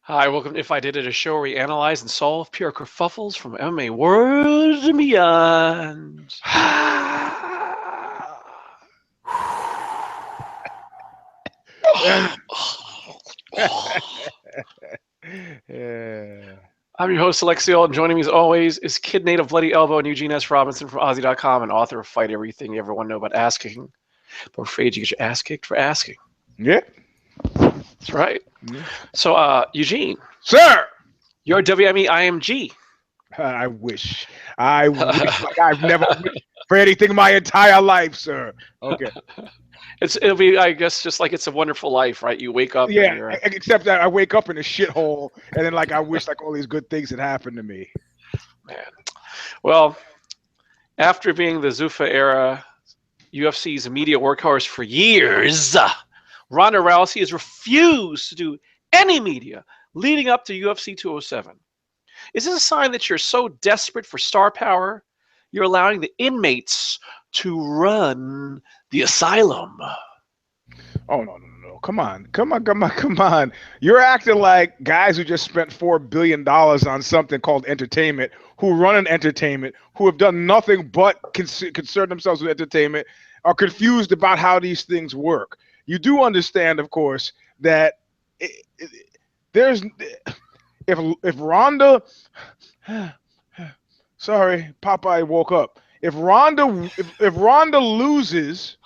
Hi, welcome to If I Did It, a show where we analyze and solve pure kerfuffles from MMA worlds and beyond. Yeah. I'm your host, Alexio, and joining me as always is Kid Native Bloody Elbow and EUGENE'S Robinson from Aussie.com and author of Fight Everything You Ever Want to Know About Asking. But we're afraid you get your ass kicked for asking. Yeah. That's right. Yeah. So, Eugene, Sir, you're WME-IMG. I wish. I wish like I've never wished for anything in my entire life, sir. Okay. It'll be, I guess, just like It's a Wonderful Life, right? You wake up and Yeah, you're except that I wake up in a shithole and then like I wish like all these good things had happened to me. man. Well, after being the Zuffa-era UFC's media workhorse for years, Ronda Rousey has refused to do any media leading up to UFC 207. Is this a sign that you're so desperate for star power, you're allowing the inmates to run the asylum? Oh no. Come on. You're acting like guys who just spent $4 billion on something called entertainment, who run an entertainment, who have done nothing but concern themselves with entertainment, are confused about how these things work. You do understand, of course, that there's if Ronda sorry, Popeye woke up. If Ronda loses,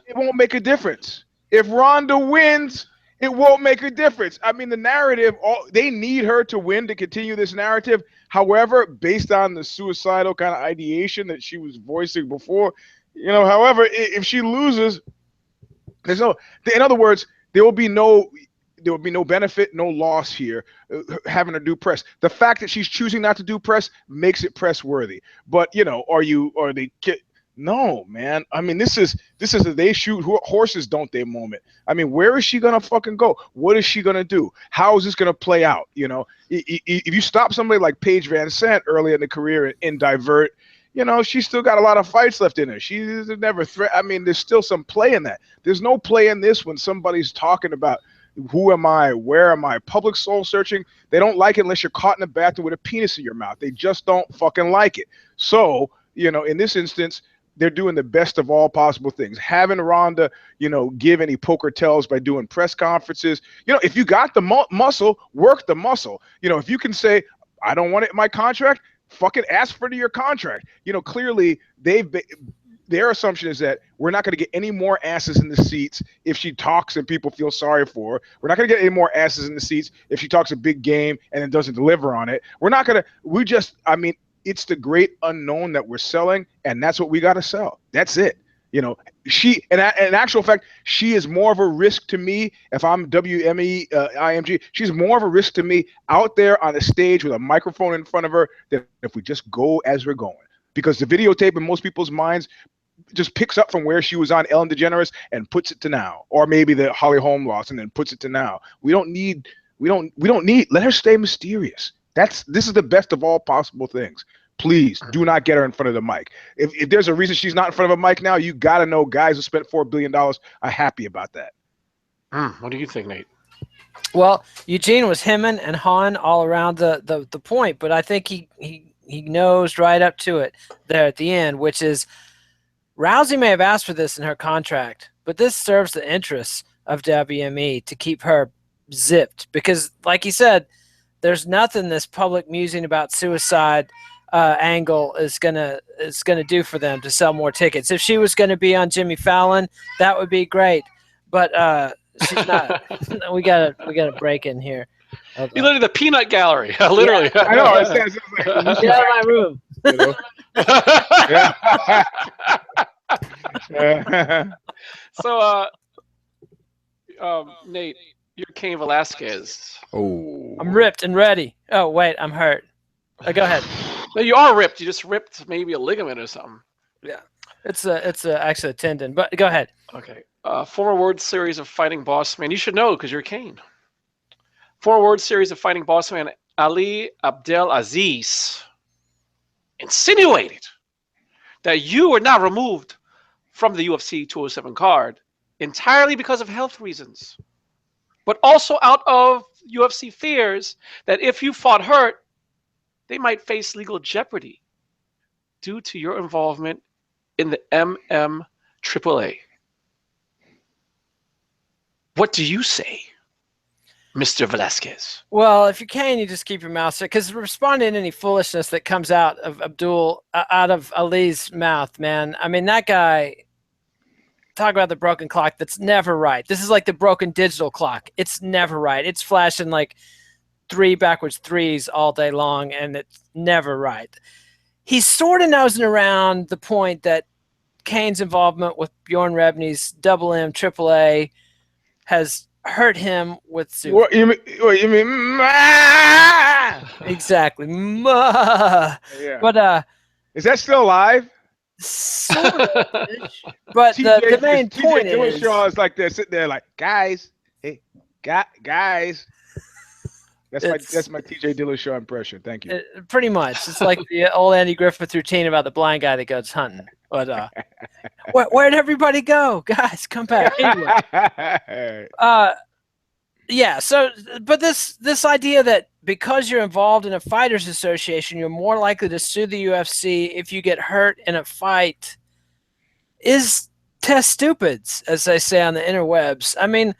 it won't make a difference. If Ronda wins, it won't make a difference. I mean, the narrative, they need her to win to continue this narrative. However, based on the suicidal kind of ideation that she was voicing before, however, if she loses, there's no, in other words, there will be no benefit, no loss here having to do press. The fact that she's choosing not to do press makes it press worthy. But are they no, man. I mean, this is a they shoot horses, don't they moment. I mean, where is she gonna fucking go? What is she gonna do? How is this gonna play out? If you stop somebody like Paige Van Sant early in the career in Divert, she's still got a lot of fights left in her. She's never I mean, there's still some play in that. There's no play in this when somebody's talking about who am I? Where am I? Public soul searching. They don't like it unless you're caught in a bathroom with a penis in your mouth. They just don't fucking like it. So, in this instance, they're doing the best of all possible things. Having Ronda, give any poker tells by doing press conferences. If you got the muscle, work the muscle. If you can say, I don't want it in my contract, fucking ask for it in your contract. Clearly their assumption is that we're not going to get any more asses in the seats if she talks and people feel sorry for her. We're not going to get any more asses in the seats if she talks a big game and then doesn't deliver on it. It's the great unknown that we're selling, and that's what we got to sell. That's it. She, in actual fact, she is more of a risk to me if I'm WME-IMG. She's more of a risk to me out there on the stage with a microphone in front of her than if we just go as we're going. Because the videotape in most people's minds just picks up from where she was on Ellen DeGeneres and puts it to now, or maybe the Holly Holm loss and then puts it to now. We don't need. Let her stay mysterious. This is the best of all possible things. Please do not get her in front of the mic. If there's a reason she's not in front of a mic now, you got to know guys who spent $4 billion are happy about that. What do you think, Nate? Well, Eugene was hemming and hawing all around the point, but I think he nosed right up to it there at the end, which is Rousey may have asked for this in her contract, but this serves the interests of WME to keep her zipped because, like he said, there's nothing this public musing about suicide angle is gonna do for them to sell more tickets. If she was gonna be on Jimmy Fallon, that would be great, but she's not. we gotta break in here. You literally the peanut gallery, literally. Yeah, I know. It sounds like get out of my room. So, Nate, you're Cain Velasquez. Oh, I'm ripped and ready. Oh wait, I'm hurt. Go ahead. No, you are ripped. You just ripped maybe a ligament or something. Yeah, it's actually a tendon. But go ahead. Okay. Former World Series of Fighting Bossman. You should know because you're Cain. Former World Series of Fighting Bossman Ali Abdelaziz insinuated that you were not removed from the UFC 207 card entirely because of health reasons, but also out of UFC fears that if you fought Hurt, they might face legal jeopardy due to your involvement in the MMAAA. What do you say, Mr. Velasquez? Well, if you can, you just keep your mouth shut, because responding to any foolishness that comes out of out of Ali's mouth, man. I mean, that guy. Talk about the broken clock. That's never right. This is like the broken digital clock. It's never right. It's flashing like 3 backwards threes all day long, and it's never right. He's sort of nosing around the point that Cain's involvement with Bjorn Rebney's AAA has hurt him with Zuffa. What you mean? Exactly. Yeah. But is that still live? Sort of, but the main point is Dillashaw is like they're sitting there like, guys, hey, guys. That's my TJ Dillashaw impression. Thank you. Pretty much, it's like the old Andy Griffith routine about the blind guy that goes hunting. But where'd everybody go, guys? Come back. Anyway, yeah. So, but this idea that because you're involved in a fighters association, you're more likely to sue the UFC if you get hurt in a fight is test stupids, as they say on the interwebs. I mean,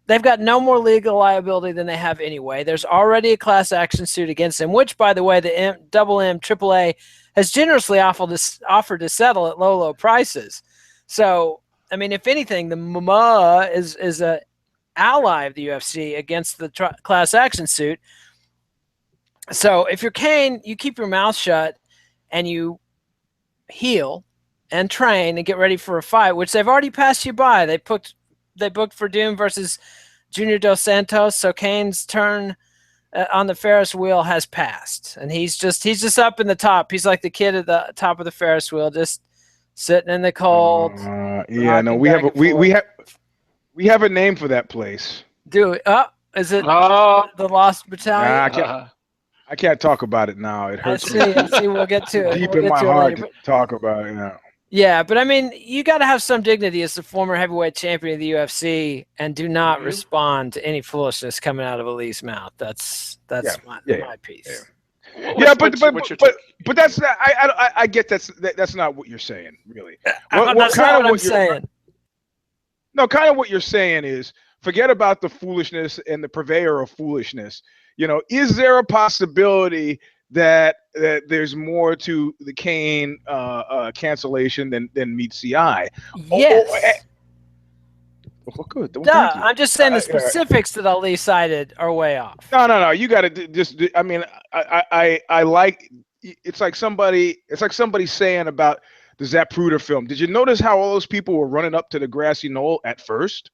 they've got no more legal liability than they have anyway. There's already a class action suit against them, which, by the way, the AAA has generously offered to settle at low prices. So, I mean, if anything, the MMA is a ally of the UFC against the class action suit. So if you're Cain, you keep your mouth shut and you heal and train and get ready for a fight, which they've already passed you by. They booked Verdum versus Junior Dos Santos. So Cain's turn on the Ferris wheel has passed, and he's just up in the top. He's like the kid at the top of the Ferris wheel, just sitting in the cold. Yeah, no, we have a name for that place. Is it the Lost Battalion? I can't talk about it now. It hurts. I see. We'll get to it. Deep in my heart to talk about it now. Yeah, but I mean, you got to have some dignity as the former heavyweight champion of the UFC, and do not respond to any foolishness coming out of Ali's mouth. That's my piece. Yeah, but that's not. I get that's not what you're saying, really. That's not what I'm saying. No, kind of what you're saying is forget about the foolishness and the purveyor of foolishness. You know, is there a possibility that there's more to the Cain cancellation than meets the eye? Yes. Well, good. Well, I'm just saying the specifics that Ali cited are way off. No. You got to just. I mean, I like. It's like somebody saying about the Zapruder film. Did you notice how all those people were running up to the grassy knoll at first?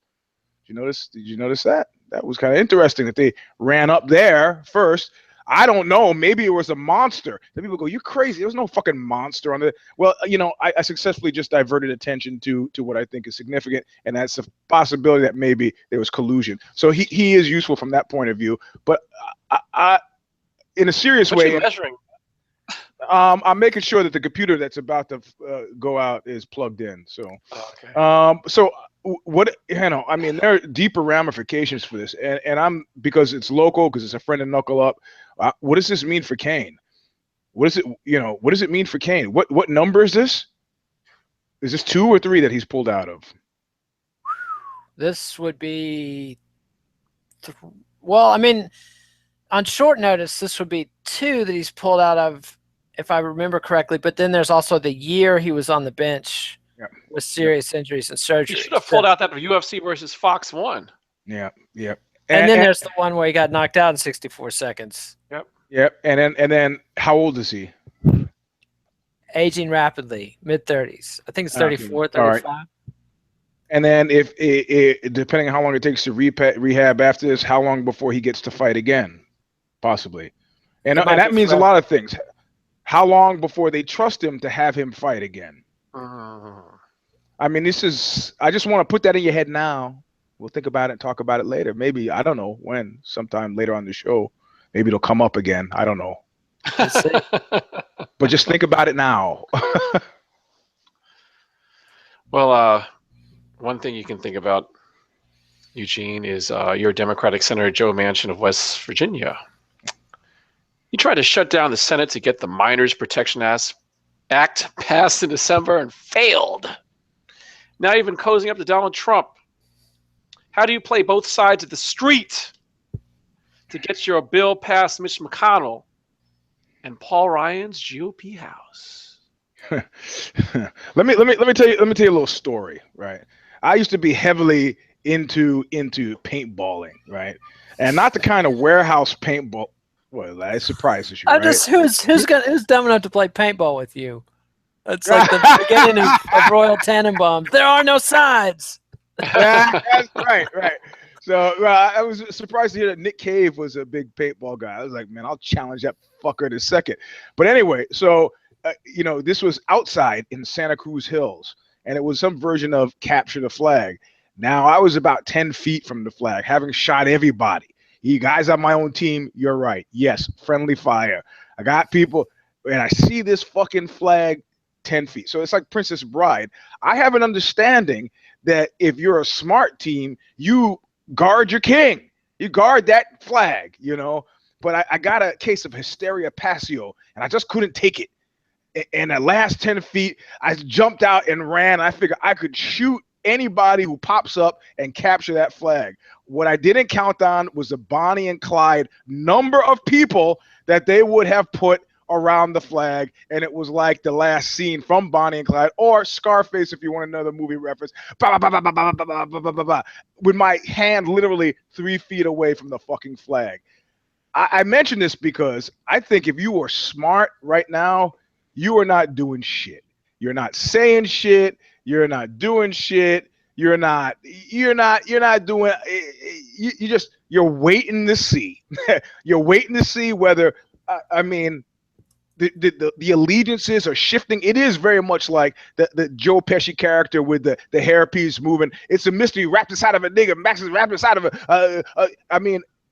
Did you notice that? That was kind of interesting that they ran up there first. I don't know. Maybe it was a monster. Then people go, "You're crazy. There was no fucking monster on the." Well, you know, I successfully just diverted attention to what I think is significant, and that's a possibility that maybe there was collusion. So he is useful from that point of view. But I in a serious way, you measuring? I'm making sure that the computer that's about to go out is plugged in. So, so what, you know, I mean, there are deeper ramifications for this, and I'm, because it's local, because it's a friend and knuckle up. What does this mean for Cain? What does it mean for Cain? What number is this? Is this 2 or 3 that he's pulled out of? This would be, well, I mean, on short notice, this would be 2 that he's pulled out of, if I remember correctly. But then there's also the year he was on the bench with serious injuries and surgery. He should have pulled out that UFC versus Fox 1. Yeah. And then there's the one where he got knocked out in 64 seconds. Yep. And then how old is he? Aging rapidly, mid-30s. I think it's 34, 35. Right. And then if depending on how long it takes to rehab after this, how long before he gets to fight again? Possibly. And that means a lot of things. How long before they trust him to have him fight again? I mean, I just want to put that in your head now. We'll think about it and talk about it later. Maybe, I don't know when, sometime later on the show. Maybe it'll come up again. I don't know. But just think about it now. Well, one thing you can think about Eugene, is your Democratic Senator Joe Manchin of West Virginia. He tried to shut down the Senate to get the Minors Protection Act passed in December and failed. Now even cozying up to Donald Trump. How do you play both sides of the street to get your bill past Mitch McConnell and Paul Ryan's GOP house? let me tell you a little story, right? I used to be heavily into paintballing, right? And not the kind of warehouse paintball. Well, that surprises you, I'm right? just who's dumb enough to play paintball with you? It's like the beginning of Royal Tannenbaums. There are no sides. That's right. So I was surprised to hear that Nick Cave was a big paintball guy. I was like, man, I'll challenge that fucker in a second. But anyway, so this was outside in Santa Cruz Hills, and it was some version of capture the flag. Now I was about 10 feet from the flag, having shot everybody. You guys on my own team, you're right. Yes, friendly fire. I got people, and I see this fucking flag 10 feet. So it's like Princess Bride. I have an understanding that if you're a smart team, you guard your king. You guard that flag, But I got a case of hysteria passio, and I just couldn't take it. And the last 10 feet, I jumped out and ran. I figured I could shoot anybody who pops up and capture that flag. What I didn't count on was the Bonnie and Clyde number of people that they would have put around the flag, and it was like the last scene from Bonnie and Clyde or Scarface, if you want another movie reference, with my hand literally 3 feet away from the fucking flag. I mention this because I think if you are smart right now, you are not doing shit. You're not saying shit. You're not doing shit. You're not doing. You're waiting to see. You're waiting to see whether. The allegiances are shifting. It is very much like the Joe Pesci character with the hairpiece moving. It's a mystery wrapped inside of a nigga. Max is wrapped inside of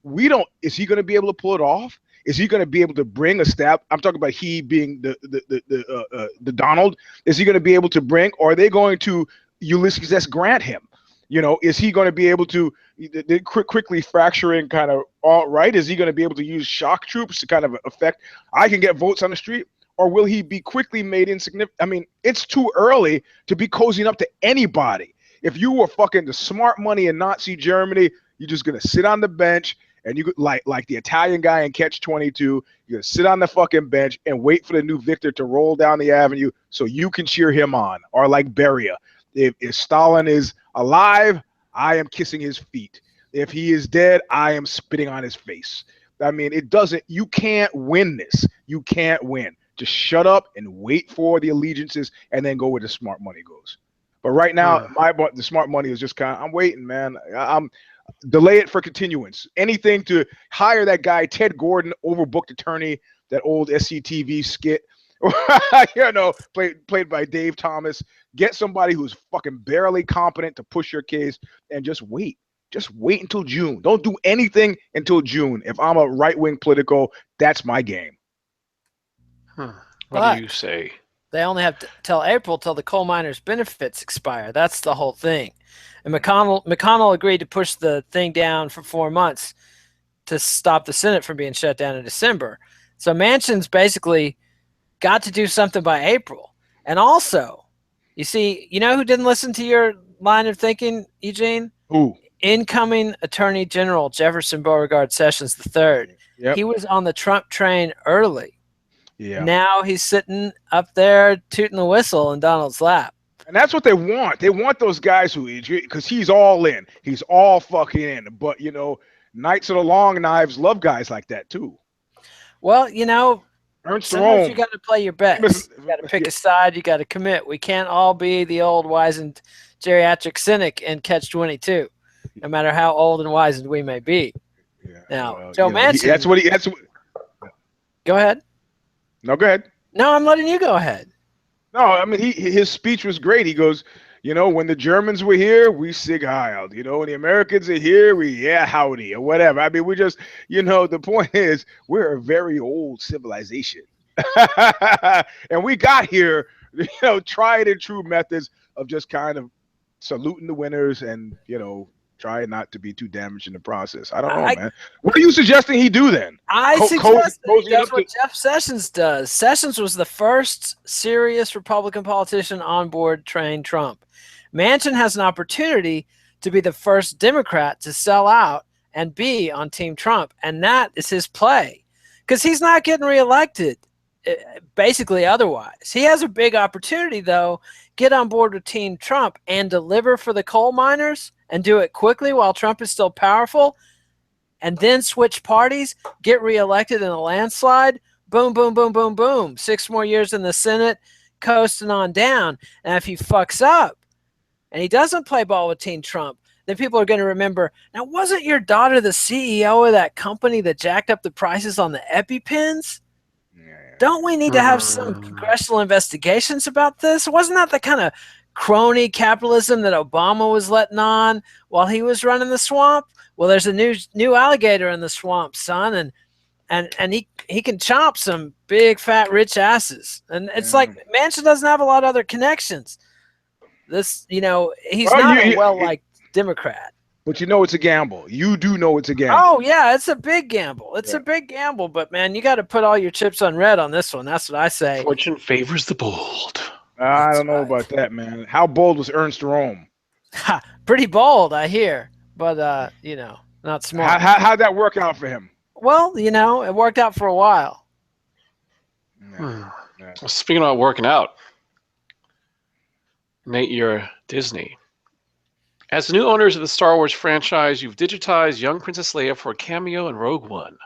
we don't. Is he going to be able to pull it off? Is he going to be able to bring a stab? I'm talking about he being the Donald. Is he going to be able to bring? Or are they going to Ulysses S. Grant him? Is he going to be able to quickly fracturing kind of all right? Is he going to be able to use shock troops to kind of affect? I can get votes on the street, or will he be quickly made insignificant? I mean, it's too early to be cozying up to anybody. If you were fucking the smart money in Nazi Germany, you're just gonna sit on the bench. And you like the Italian guy in Catch 22, you're gonna sit on the fucking bench and wait for the new victor to roll down the avenue so you can cheer him on. Or like Beria, if Stalin is alive, I am kissing his feet. If he is dead, I am spitting on his face. I mean, you can't win this. You can't win. Just shut up and wait for the allegiances and then go where the smart money goes. But right now, the smart money is just I'm waiting, man. I'm delay it for continuance. Anything to hire that guy, Ted Gordon, overbooked attorney, that old SCTV skit, played by Dave Thomas. Get somebody who's fucking barely competent to push your case and just wait. Just wait until June. Don't do anything until June. If I'm a right-wing politico, that's my game. What do you say? They only have till April till the coal miners' benefits expire. That's the whole thing. And McConnell agreed to push the thing down for 4 months to stop the Senate from being shut down in December. So Manchin's basically got to do something by April. And also, you see, who didn't listen to your line of thinking, Eugene? Who? Incoming Attorney General Jefferson Beauregard Sessions III. Yep. He was on the Trump train early. Yeah. Now he's sitting up there tooting the whistle in Donald's lap. And that's what they want. They want those guys because he's all in. He's all fucking in. But, Knights of the Long Knives love guys like that, too. Well, Ernst sometimes Rome. you got to play your bets. You got to pick a side. You got to commit. We can't all be the old wizened geriatric cynic in Catch 22, no matter how old and wizened we may be. Yeah. Now, Joe Manchin. That's what. Go ahead. No, go ahead. No, I'm letting you go ahead. No, I mean, his speech was great. He goes, when the Germans were here, we sig heiled. When the Americans are here, we howdy or whatever. I mean, we just, the point is we're a very old civilization. And we got here, tried and true methods of just kind of saluting the winners and, try not to be too damaged in the process. I don't know, man. What are you suggesting he do then? I suggest that he does what to... Jeff Sessions does. Sessions was the first serious Republican politician on board train Trump. Manchin has an opportunity to be the first Democrat to sell out and be on Team Trump, and that is his play, because he's not getting reelected, basically otherwise. He has a big opportunity, though. Get on board with Team Trump and deliver for the coal miners and do it quickly while Trump is still powerful, and then switch parties, get reelected in a landslide, boom, boom, boom, boom, boom. 6 more years in the Senate, coasting on down. And if he fucks up and he doesn't play ball with Team Trump, then people are going to remember, now, wasn't your daughter the CEO of that company that jacked up the prices on the EpiPens? Don't we need to have some congressional investigations about this? Wasn't that the kind of crony capitalism that Obama was letting on while he was running the swamp? Well, there's a new alligator in the swamp, son, and he can chomp some big, fat, rich asses. And it's like Manchin doesn't have a lot of other connections. This, he's not a well-liked Democrat. But it's a gamble. You do know it's a gamble. Oh, yeah, it's a big gamble. It's a big gamble. But, man, you got to put all your chips on red on this one. That's what I say. Fortune favors the bold. I don't know about that, man. How bold was Ernst Rome? Pretty bold, I hear. But, not smart. How'd that work out for him? Well, it worked out for a while. Speaking about working out, Nate, you're Disney. As the new owners of the Star Wars franchise, you've digitized young Princess Leia for a cameo in Rogue One.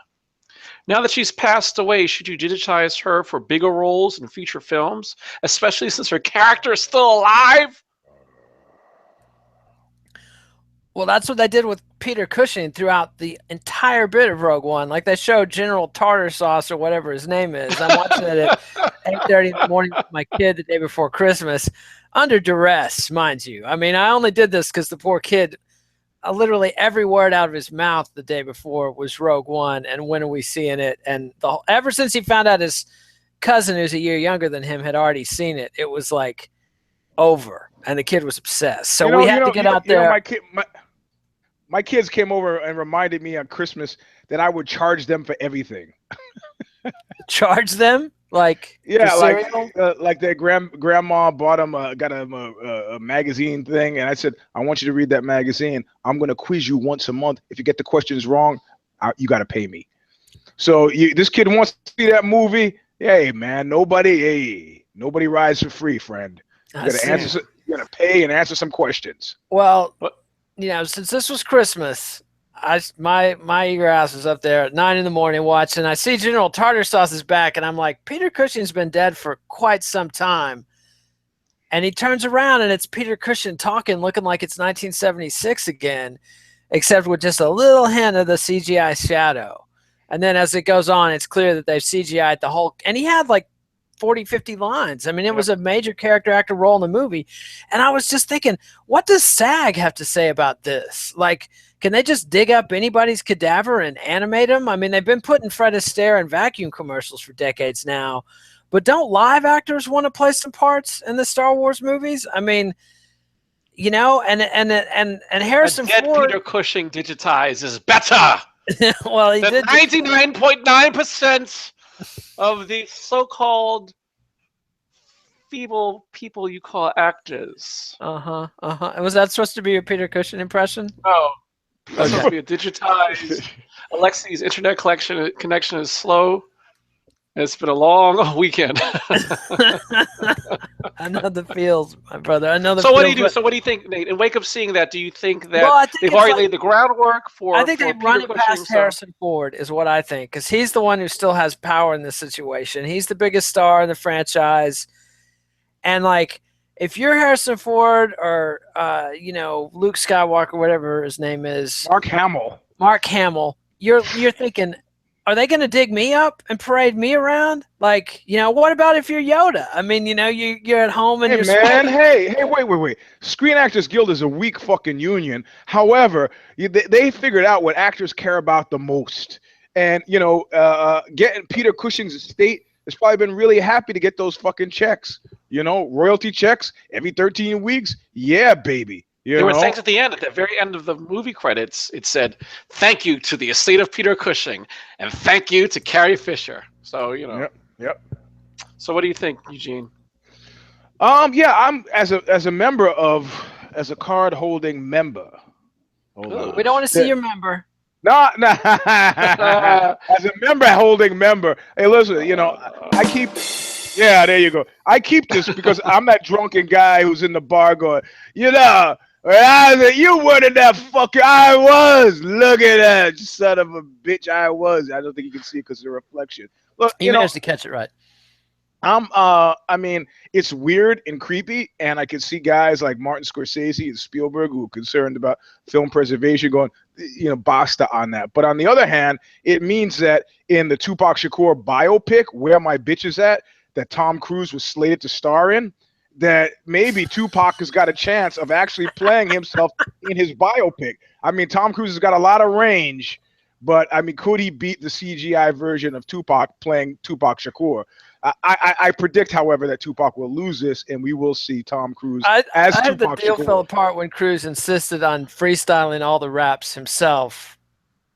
Now that she's passed away, should you digitize her for bigger roles in future films, especially since her character is still alive? Well, that's what they did with Peter Cushing throughout the entire bit of Rogue One. Like, they showed General Tartar Sauce or whatever his name is. I'm watching it at 8:30 in the morning with my kid the day before Christmas, under duress, mind you. I mean, I only did this because the poor kid, literally every word out of his mouth the day before was Rogue One, and when are we seeing it? And ever since he found out his cousin, who's a year younger than him, had already seen it, it was like over, and the kid was obsessed. So we had to get out there. My kids came over and reminded me on Christmas that I would charge them for everything. Charge them? Like, like their grandma bought them got a magazine thing, and I said, I want you to read that magazine. I'm going to quiz you once a month. If you get the questions wrong, you got to pay me. So this kid wants to see that movie. Hey, man, nobody rides for free, friend. You got to pay and answer some questions. Well, since this was Christmas, my eager ass was up there at 9 a.m. watching. I see General Tartar Sauce is back, and I'm like, Peter Cushing's been dead for quite some time. And he turns around, and it's Peter Cushing talking, looking like it's 1976 again, except with just a little hint of the CGI shadow. And then as it goes on, it's clear that they've CGI'd the whole – and he had like 40, 50 lines. I mean, it was a major character actor role in the movie. And I was just thinking, what does SAG have to say about this? Like, can they just dig up anybody's cadaver and animate them? I mean, they've been putting Fred Astaire in vacuum commercials for decades now. But don't live actors want to play some parts in the Star Wars movies? I mean, and Harrison Ford. Peter Cushing digitized is better. Well, he did 99.9% of the so-called feeble people you call actors. And was that supposed to be your Peter Cushing impression? No. That's supposed to be a digitized. Alexi's internet connection is slow. It's been a long weekend. I know the feels, my brother. I know the So feels, what do you do? So what do you think, Nate? In wake of seeing that, do you think that I think they've already laid the groundwork for? I think they've run it past so? Harrison Ford, is what I think, because he's the one who still has power in this situation. He's the biggest star in the franchise, and like, if you're Harrison Ford or Luke Skywalker, whatever his name is, Mark Hamill, you're thinking, are they going to dig me up and parade me around? Like, what about if you're Yoda? I mean, you're at home and Hey, wait. Screen Actors Guild is a weak fucking union. However, they figured out what actors care about the most. And, getting Peter Cushing's estate has probably been really happy to get those fucking checks. Royalty checks every 13 weeks. Yeah, baby. You There were know? things at the end, at the very end of the movie credits. It said, "Thank you to the estate of Peter Cushing, and thank you to Carrie Fisher." So Yep. So what do you think, Eugene? Yeah, I'm as a card holding member. Hold Ooh. on. We don't want to see your member. No. As a member holding member. Hey, listen, I keep. Yeah, there you go. I keep this because I'm that drunken guy who's in the bar going, when you wanted that fucker, I was. Look at that son of a bitch, I was. I don't think you can see it because of the reflection. Look, You managed to catch it right. I mean, it's weird and creepy, and I can see guys like Martin Scorsese and Spielberg who are concerned about film preservation going, basta on that. But on the other hand, it means that in the Tupac Shakur biopic, Where My Bitch Is At, that Tom Cruise was slated to star in, that maybe Tupac has got a chance of actually playing himself in his biopic. I mean, Tom Cruise has got a lot of range, but I mean, could he beat the CGI version of Tupac playing Tupac Shakur? I predict, however, that Tupac will lose this, and we will see Tom Cruise as I heard Tupac the deal Shakur. fell apart when Cruise insisted on freestyling all the raps himself,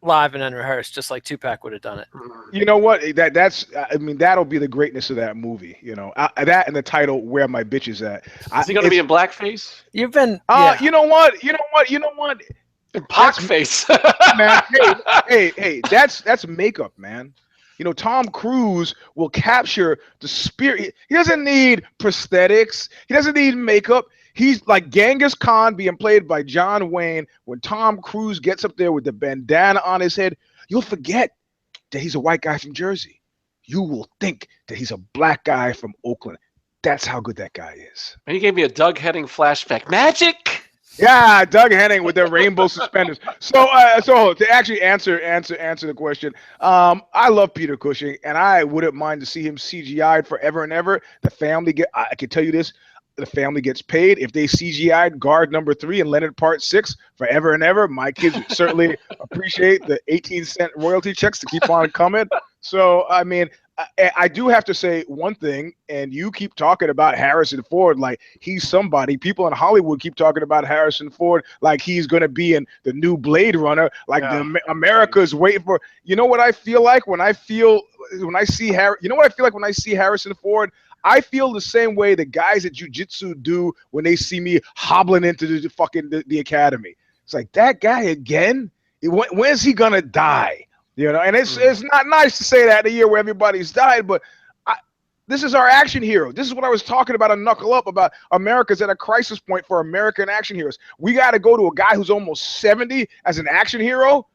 live and unrehearsed, just like Tupac would have done it. You know what? That'll be the greatness of that movie. That and the title "Where My Bitch Is At." Is he going to be in blackface? You've been. You know what? In Pac face. Man, hey, that's makeup, man. Tom Cruise will capture the spirit. He doesn't need prosthetics. He doesn't need makeup. He's like Genghis Khan being played by John Wayne. When Tom Cruise gets up there with the bandana on his head, you'll forget that he's a white guy from Jersey. You will think that he's a black guy from Oakland. That's how good that guy is. And he gave me a Doug Henning flashback. Magic. Yeah, Doug Henning with the rainbow suspenders. So to actually answer the question, I love Peter Cushing, and I wouldn't mind to see him CGI'd forever and ever. I can tell you this, the family gets paid. If they CGI'd guard number 3 and Leonard Part 6 forever and ever, my kids would certainly appreciate the 18-cent royalty checks to keep on coming. So, I mean, I do have to say one thing, and you keep talking about Harrison Ford like he's somebody. People in Hollywood keep talking about Harrison Ford like he's going to be in the new Blade Runner, like America's waiting for. You know what I feel like when I see Harrison Ford? I feel the same way the guys at jiu-jitsu do when they see me hobbling into the academy. It's like, that guy again? When's he going to die? And it's not nice to say that in a year where everybody's died, but this is our action hero. This is what I was talking about on Knuckle Up, about America's at a crisis point for American action heroes. We got to go to a guy who's almost 70 as an action hero,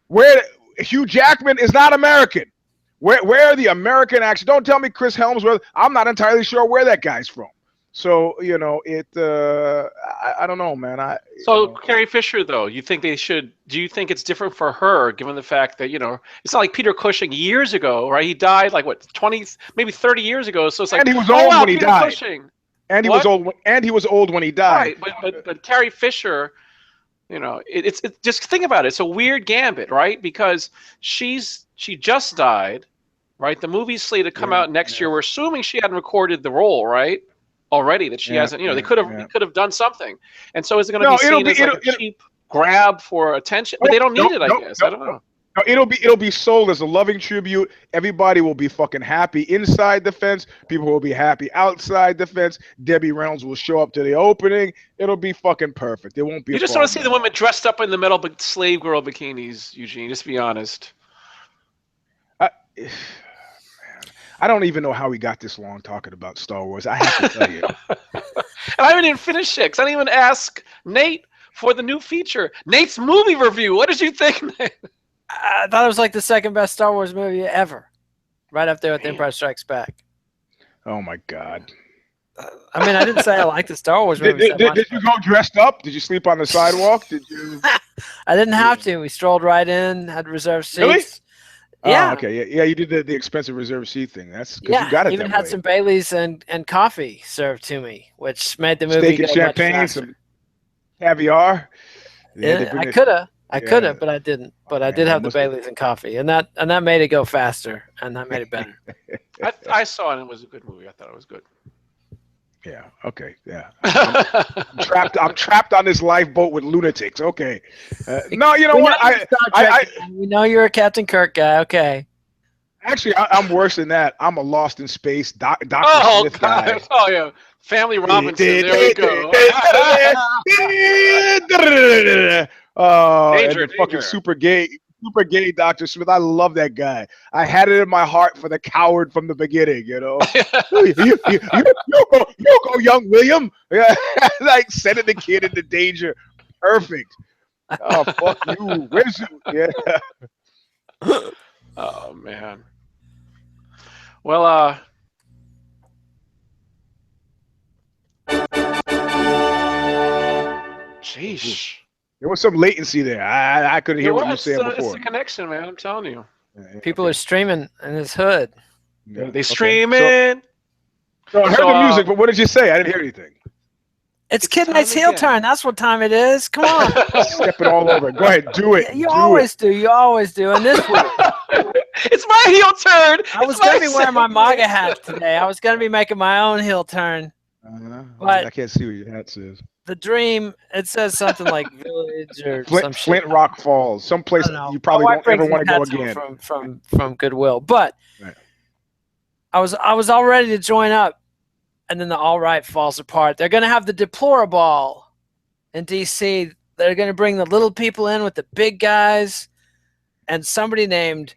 where Hugh Jackman is not American. Where are the American action? Don't tell me Chris Helmsworth. I'm not entirely sure where that guy's from. So, I don't know, man. Carrie Fisher, though, do you think it's different for her, given the fact that, it's not like Peter Cushing years ago, right? He died like, 20, maybe 30 years ago. So it's like, and he was old when he died. Cushing. And he was old when he died. Right, but Carrie Fisher, it's just think about it. It's a weird gambit, right? Because she just died, right? The movie's slated to come out next year. We're assuming she hadn't recorded the role, right? Already, that she hasn't, they could have done something. And so is it going to be seen as like a cheap grab for attention? But they don't need it, I guess. I don't know. No, it'll be sold as a loving tribute. Everybody will be fucking happy inside the fence. People will be happy outside the fence. Debbie Reynolds will show up to the opening. It'll be fucking perfect. It won't be. You just want to see the women dressed up in the metal slave girl bikinis, Eugene. Just be honest. I don't even know how we got this long talking about Star Wars. I have to tell you. And I haven't even finished it, because I didn't even ask Nate for the new feature. Nate's movie review. What did you think, Nate? I thought it was like the second best Star Wars movie ever. Right up there with The Empire Strikes Back. Oh, my God. I mean, I didn't say I liked the Star Wars movie. Did you go dressed up? Did you sleep on the sidewalk? Did you? I didn't have to. We strolled right in, had reserved seats. Really? Yeah. Oh, okay. Yeah. You did the expensive reserve seat thing. That's because you got it. Even had some Baileys and coffee served to me, which made the movie steak and go champagne, much faster. some caviar. Yeah, I could have, but I didn't. But I did have the Baileys and coffee, and that made it go faster, and that made it better. I saw it, and it was a good movie. I thought it was good. Yeah. Okay. Yeah. I'm trapped on this lifeboat with lunatics. Okay. No, you know We what? know you're a Star Trek guy. We know you're a Captain Kirk guy. Okay. Actually, I'm worse than that. I'm a Lost in Space Dr. Oh Smith God! guy. Oh yeah, Family Robinson. There we go. And Danger, the fucking danger. super gay Dr. Smith. I love that guy. I had it in my heart for the coward from the beginning, you know. you go, young William. Like sending the kid into danger. Perfect. Oh, fuck you. Where's you? Yeah. Oh man. Well, sheesh. There was some latency there. I couldn't hear what you were saying It's before. the connection, man. I'm telling you. People are streaming in his hood. Yeah, They streaming. So I heard the music, but what did you say? I didn't hear anything. It's It's Kid time Night's heel again. turn. That's what time it is. Come on. Stepping all over. Go ahead, do it. You do always do. You always do. And this week, It's my heel turn. I was going to be wearing my MAGA hat today. I was going to be making my own heel turn. I can't see what your hat says. The dream, it says something like village or some shit. Flint Rock Falls, someplace I don't know. you probably My don't wife ever brings want to go hats home again. from Goodwill. But Right. I was all ready to join up, and then the all right falls apart. They're going to have the deplorable in DC. They're going to bring the little people in with the big guys, and somebody named,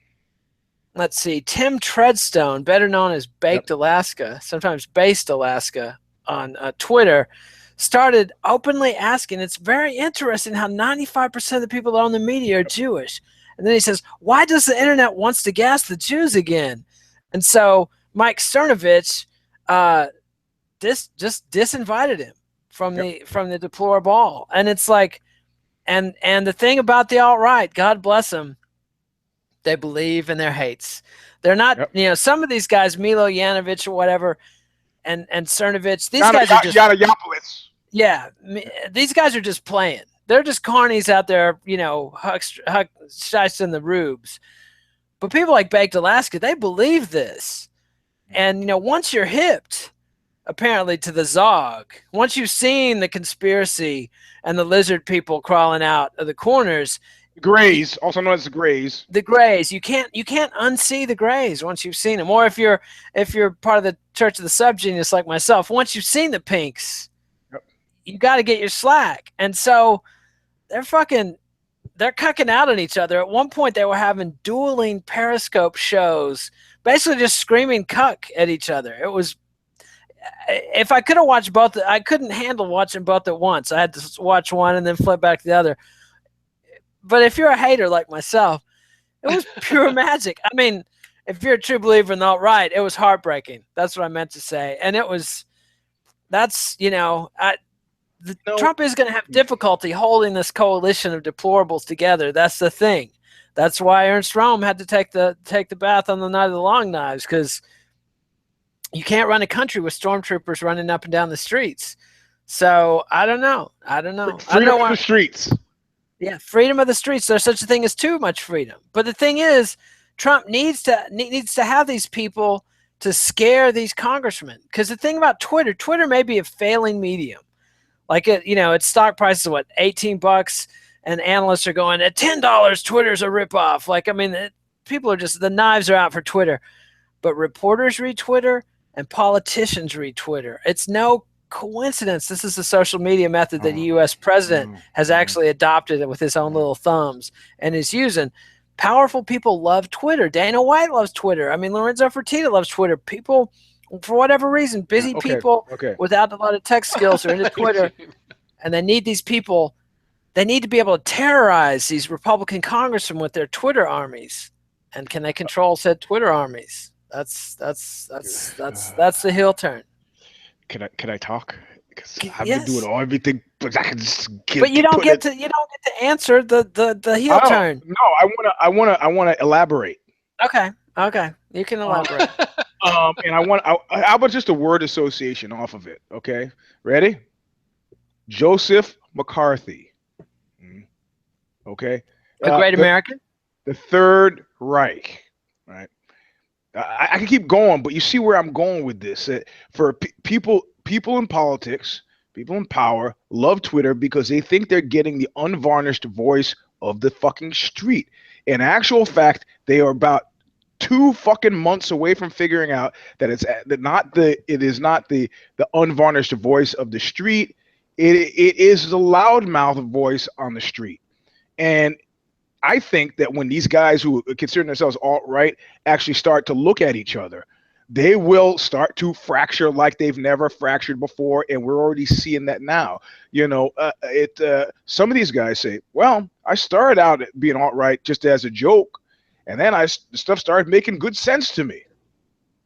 let's see, Tim Treadstone, better known as Baked Alaska, sometimes Based Alaska on Twitter, started openly asking. It's very interesting how 95% of the people that own the media are Jewish. And then he says, why does the internet wants to gas the Jews again? And so Mike Cernovich just disinvited him from the deplorable. And it's like, and the thing about the alt-right, God bless them, they believe in their hates. They're not, some of these guys, Milo Yanovich or whatever, and Cernovich, these guys are just Yanopolis. Yeah, these guys are just playing. They're just carnies out there, shites in the rubes. But people like Baked Alaska, they believe this. And, once you're hipped, apparently, to the Zog, once you've seen the conspiracy and the lizard people crawling out of the corners, Greys, also known as the Greys. the Greys, you can't unsee the Greys once you've seen them. Or if you're part of the Church of the Subgenius like myself, once you've seen the Pinks, you got to get your slack. And so they're cucking out on each other. At one point, they were having dueling Periscope shows, basically just screaming cuck at each other. It was, if I could have watched both, I couldn't handle watching both at once. I had to watch one and then flip back to the other. But if you're a hater like myself, it was pure magic. I mean, if you're a true believer in the alt-right, it was heartbreaking. That's what I meant to say. And Trump is going to have difficulty holding this coalition of deplorables together. That's the thing. That's why Ernst Röhm had to take the bath on the night of the long knives, because you can't run a country with stormtroopers running up and down the streets. So I don't know. Freedom of the streets. Yeah, freedom of the streets. There's such a thing as too much freedom. But the thing is, Trump needs to have these people to scare these congressmen. Because the thing about Twitter may be a failing medium. Like its stock price is what, $18, and analysts are going at $10. Twitter's a ripoff. Like, I mean, people are just, the knives are out for Twitter. But reporters read Twitter and politicians read Twitter. It's no coincidence. This is the social media method that the U.S. president has actually adopted it with his own little thumbs and is using. Powerful people love Twitter. Dana White loves Twitter. I mean, Lorenzo Fertitta loves Twitter. People, for whatever reason, busy people without a lot of tech skills are into Twitter, and they need these people. They need to be able to terrorize these Republican congressmen with their Twitter armies. And can they control said Twitter armies? That's the heel turn. Can I talk? Because I've been doing everything, but I can just get. But you don't get to answer the heel turn. No, I want to elaborate. Okay, you can elaborate. And how about just a word association off of it? Okay, ready? Joseph McCarthy. Okay, a great American. The Third Reich, right? I can keep going, but you see where I'm going with this. For people people in politics, people in power love Twitter because they think they're getting the unvarnished voice of the fucking street. In actual fact, they are about 2 fucking months away from figuring out that it is not the unvarnished voice of the street. It is the loudmouth voice on the street. And I think that when these guys who consider themselves alt-right actually start to look at each other, they will start to fracture like they've never fractured before, and we're already seeing that now. Some of these guys say, well, I started out being alt-right just as a joke, and then stuff started making good sense to me,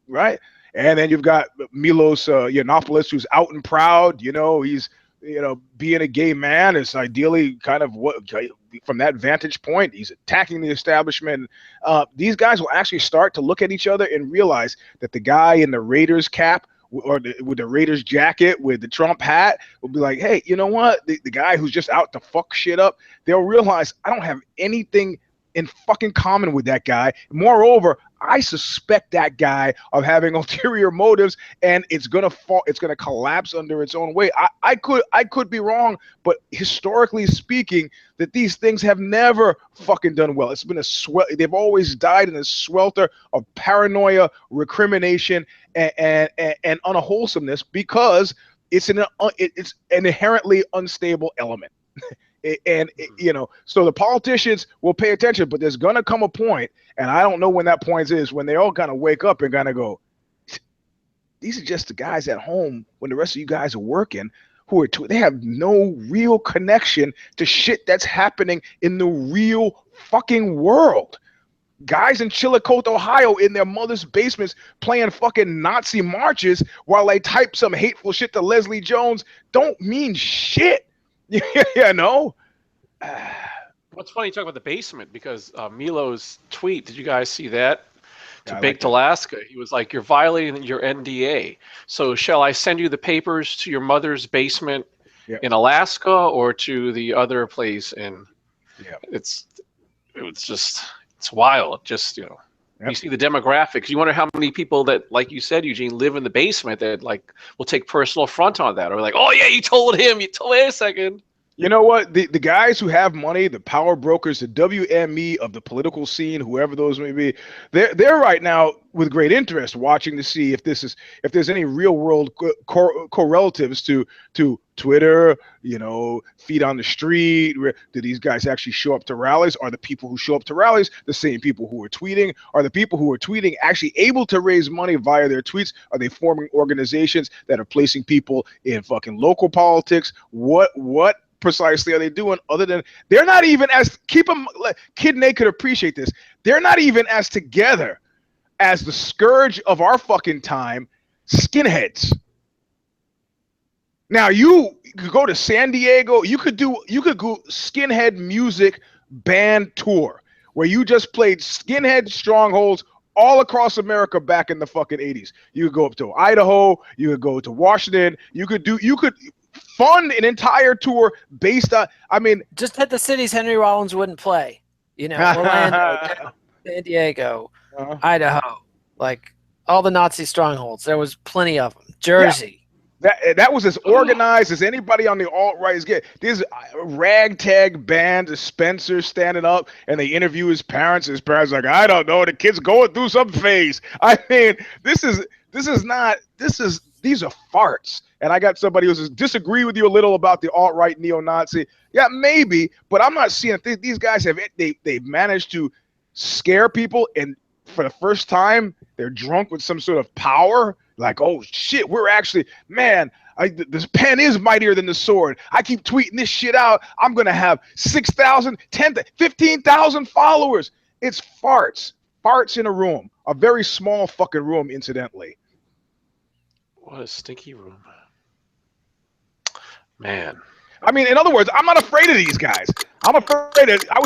right? And then you've got Milos Yiannopoulos, who's out and proud. He's being a gay man is ideally kind of what, from that vantage point, he's attacking the establishment. These guys will actually start to look at each other and realize that the guy in the Raiders cap or with the Raiders jacket with the Trump hat will be like, hey, you know what? The guy who's just out to fuck shit up, they'll realize I don't have anything in fucking common with that guy. Moreover, I suspect that guy of having ulterior motives, and it's gonna fall. It's gonna collapse under its own weight. I could be wrong, but historically speaking, that these things have never fucking done well. It's been they've always died in a swelter of paranoia, recrimination, and unwholesomeness because it's an inherently unstable element. So the politicians will pay attention, but there's gonna come a point, and I don't know when that point is, when they all kind of wake up and kind of go, these are just the guys at home when the rest of you guys are working, they have no real connection to shit that's happening in the real fucking world. Guys in Chillicothe, Ohio, in their mother's basements playing fucking Nazi marches while they type some hateful shit to Leslie Jones don't mean shit. What's funny, you talk about the basement, because Milo's tweet, did you guys see that? To Yeah, Baked Alaska, he was like, you're violating your NDA. So shall I send you the papers to your mother's basement in Alaska or to the other place? And it's wild. Just, you see the demographics. You wonder how many people that, like you said, Eugene, live in the basement that like will take personal affront on that, or like, oh yeah, you told him. Wait a second. You know what? The guys who have money, the power brokers, the WME of the political scene, whoever those may be, they're right now with great interest watching to see if there's any real world correlatives to Twitter, feet on the street. Do these guys actually show up to rallies? Are the people who show up to rallies the same people who are tweeting? Are the people who are tweeting actually able to raise money via their tweets? Are they forming organizations that are placing people in fucking local politics? What precisely are they doing, other than they're not even as Kid Nate could appreciate this. They're not even as together as the scourge of our fucking time, skinheads. Now you could go to San Diego, you could go skinhead music band tour where you just played skinhead strongholds all across America back in the fucking 80s. You could go up to Idaho, you could go to Washington, you could fund an entire tour based on, just hit the cities Henry Rollins wouldn't play. Orlando, San Diego, Idaho, like all the Nazi strongholds. There was plenty of them. Jersey. Yeah. That was as organized as anybody on the alt-right is getting. There's a ragtag band, Spencer standing up, and they interview his parents. His parents are like, I don't know, the kid's going through some phase. These are farts. And I got somebody who says, disagree with you a little about the alt-right neo-Nazi. Yeah, maybe, but I'm not seeing it. These guys they've managed to scare people, and for the first time, they're drunk with some sort of power. Like, oh shit, we're actually, man, this pen is mightier than the sword. I keep tweeting this shit out. I'm gonna have 6,000, 10,000, 15,000 followers. It's farts in a room, a very small fucking room, incidentally. What a stinky room. Man. In other words, I'm not afraid of these guys. I was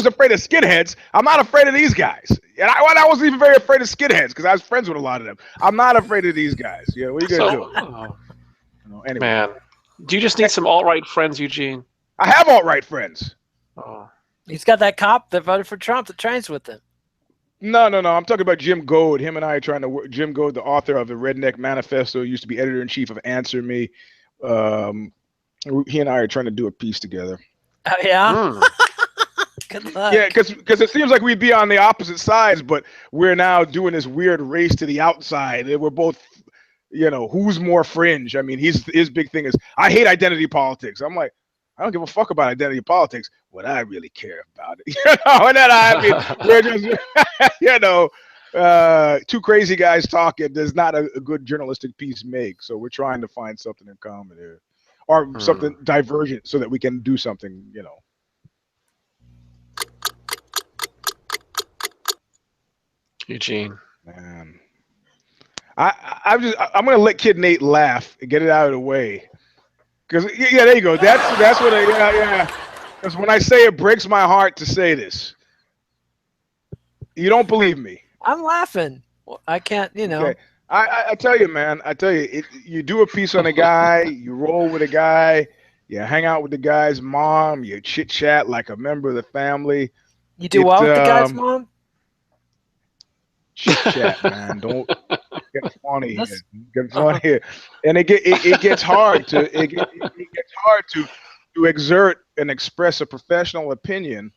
afraid of skinheads. I'm not afraid of these guys. And I wasn't even very afraid of skinheads because I was friends with a lot of them. I'm not afraid of these guys. What are you going to do? Anyway. Man. Do you just need some alt-right friends, Eugene? I have alt-right friends. Oh. He's got that cop that voted for Trump that trains with him. No. I'm talking about Jim Goad. Him and I are trying to work. Jim Goad, the author of the Redneck Manifesto, used to be editor-in-chief of Answer Me. He and I are trying to do a piece together. Oh, yeah? Hmm. Good luck. Yeah, because it seems like we'd be on the opposite sides, but we're now doing this weird race to the outside. And we're both, who's more fringe? I mean, his big thing is, I hate identity politics. I'm like, I don't give a fuck about identity politics. What I really care about it, and then we're just, two crazy guys talking. There's not a good journalistic piece made. So we're trying to find something in common here, or something divergent, so that we can do something, Eugene. Man, I'm gonna let Kid Nate laugh and get it out of the way, because there you go. That's what yeah. Because when I say it breaks my heart to say this, you don't believe me. I'm laughing. I can't, Okay. I tell you, man. You do a piece on a guy, you roll with a guy, you hang out with the guy's mom, you chit chat like a member of the family. You do well with the guy's mom? Chit chat, man. Don't get funny here. Get funny here. And it gets hard to exert and express a professional opinion.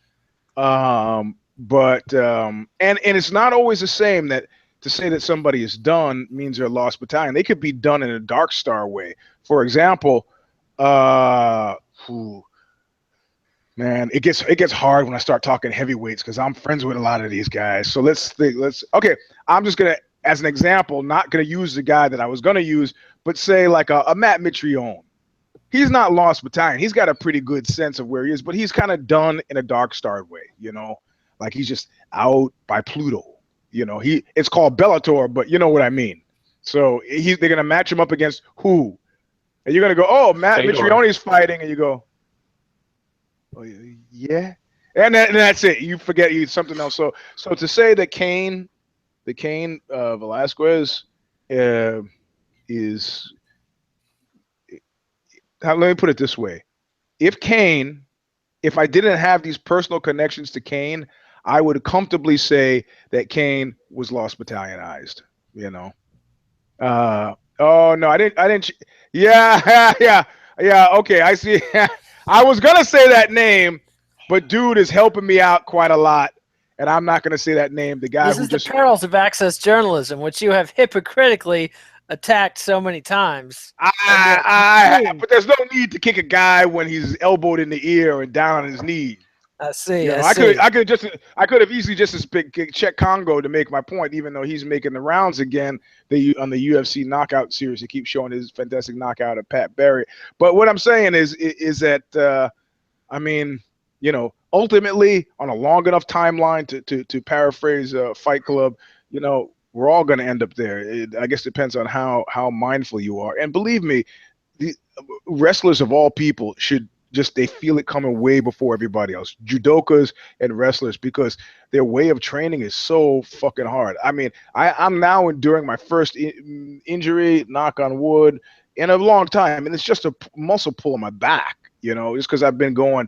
But it's not always the same that to say that somebody is done means they're lost battalion. They could be done in a dark star way. For example, man, it gets hard when I start talking heavyweights, because I'm friends with a lot of these guys. So okay, I'm just gonna, as an example, not gonna use the guy that I was gonna use, but say like a Matt Mitrione. He's not lost battalion. He's got a pretty good sense of where he is, but he's kind of done in a dark starred way, like he's just out by Pluto. It's called Bellator, but you know what I mean. So they're gonna match him up against who? And you're gonna go, oh, Matt Mitrione's fighting, and you go, oh yeah, and that's it. You forget something else. So to say that Cain Velasquez is, let me put it this way: if I didn't have these personal connections to Cain, I would comfortably say that Cain was lost battalionized. Oh no, I didn't. Yeah. Okay, I see. I was gonna say that name, but dude is helping me out quite a lot, and I'm not gonna say that name. The guy this is the perils of access journalism, which you have hypocritically attacked so many times. But there's no need to kick a guy when he's elbowed in the ear and down on his knee. I see. I could have easily just as big check Congo to make my point, even though he's making the rounds again. On the UFC knockout series, he keeps showing his fantastic knockout of Pat Barry. But what I'm saying is that ultimately, on a long enough timeline, to paraphrase Fight Club, we're all going to end up there. I guess it depends on how mindful you are. And believe me, the wrestlers of all people should they feel it coming way before everybody else. Judokas and wrestlers, because their way of training is so fucking hard. I mean, I'm now enduring my first injury, knock on wood, in a long time, and it's just a muscle pull on my back, just because I've been going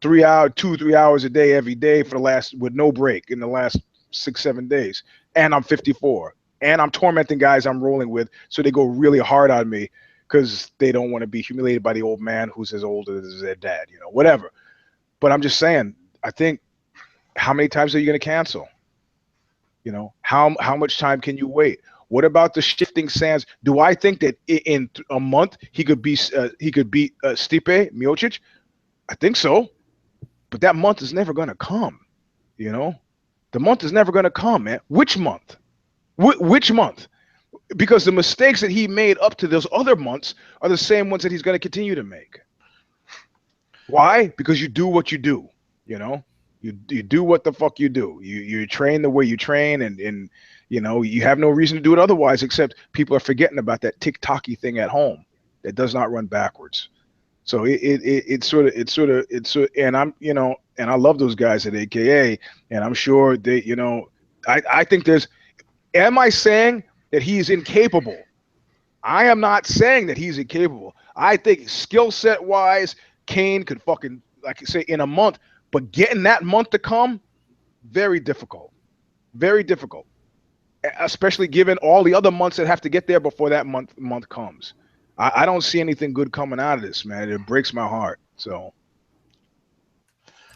3 hours a day every day with no break in the last 6-7 days, and I'm 54, and I'm tormenting guys I'm rolling with, so they go really hard on me, because they don't want to be humiliated by the old man who's as old as their dad, whatever. But I'm just saying, I think, how many times are you going to cancel? How much time can you wait? What about the shifting sands? Do I think that in a month he could beat Stipe Miocic? I think so, but that month is never going to come. The month is never going to come, man. Which month? Which month? Because the mistakes that he made up to those other months are the same ones that he's going to continue to make. Why? Because you do what you do, you do what the fuck you do. You train the way you train, and you have no reason to do it otherwise, except people are forgetting about that tick-tocky thing at home that does not run backwards. So it's sort of, and I'm, and I love those guys at AKA, and I'm sure they, I think am I saying that he's incapable? I am not saying that he's incapable. I think skill set wise, Cain could fucking, like you say, in a month, but getting that month to come, very difficult. Very difficult, especially given all the other months that have to get there before that month comes. I don't see anything good coming out of this, man. It breaks my heart. So